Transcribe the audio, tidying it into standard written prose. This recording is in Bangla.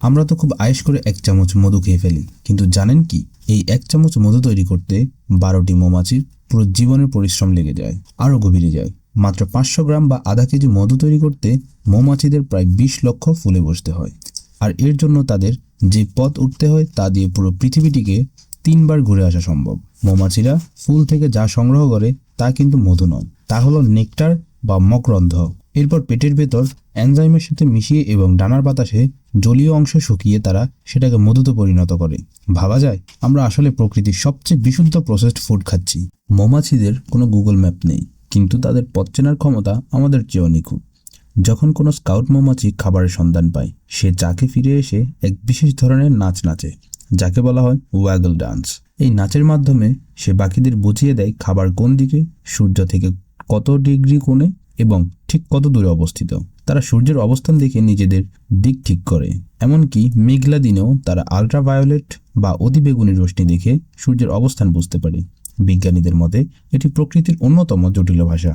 আমরা তো খুব আয়েশ করে 1 চামচ মধু খেয়ে ফেলি, কিন্তু জানেন কি এই 1 চামচ মধু তৈরি করতে 12টি মৌমাছির পুরো জীবনের পরিশ্রম লেগে যায়, আরও গভীরে যায়। মাত্র 500 গ্রাম বা আধা কেজি মধু তৈরি করতে মৌমাছিদের প্রায় 20 লক্ষ ফুলে বসতে হয়। আর এর জন্য তাদের যে পথ উঠতে হয় তা দিয়ে পুরো পৃথিবীটিকে 3 বার ঘুরে আসা সম্ভব। মৌমাছিরা ফুল থেকে যা সংগ্রহ করে তা কিন্তু মধু নয়, তা হলো নেকটার বা মকরন্ধ্র। এরপর পেটের ভেতর এনজাইমের সাথে মিশিয়ে এবং ডানার বাতাসে জলীয় অংশ শুকিয়ে তারা সেটাকে মধুতে পরিণত করে। ভাবা যায় আমরা আসলে প্রকৃতির সবচেয়ে বিশুদ্ধ প্রসেসড ফুড খাচ্ছি। মৌমাছিদের কোনো গুগল ম্যাপ নেই, কিন্তু তাদের পথ চেনার ক্ষমতা আমাদের চেয়েও নিখুঁত। যখন কোনো স্কাউট মৌমাছি খাবারের সন্ধান পায়, সে চাকে ফিরে এসে এক বিশেষ ধরনের নাচ নাচে, যাকে বলা হয় ওয়াগল ডান্স। এই নাচের মাধ্যমে সে বাকিদের বুঝিয়ে দেয় খাবার কোন দিকে, সূর্য থেকে কত ডিগ্রি কোণে এবং ঠিক কত দূরে অবস্থিত। তারা সূর্যের অবস্থান দেখে নিজেদের দিক ঠিক করে, এমনকি মেঘলা দিনেও তারা আল্ট্রাভায়োলেট বা অতিবেগুনি রশ্মি দেখে সূর্যের অবস্থান বুঝতে পারে। বিজ্ঞানীদের মতে এটি প্রকৃতির অন্যতম জটিল ভাষা।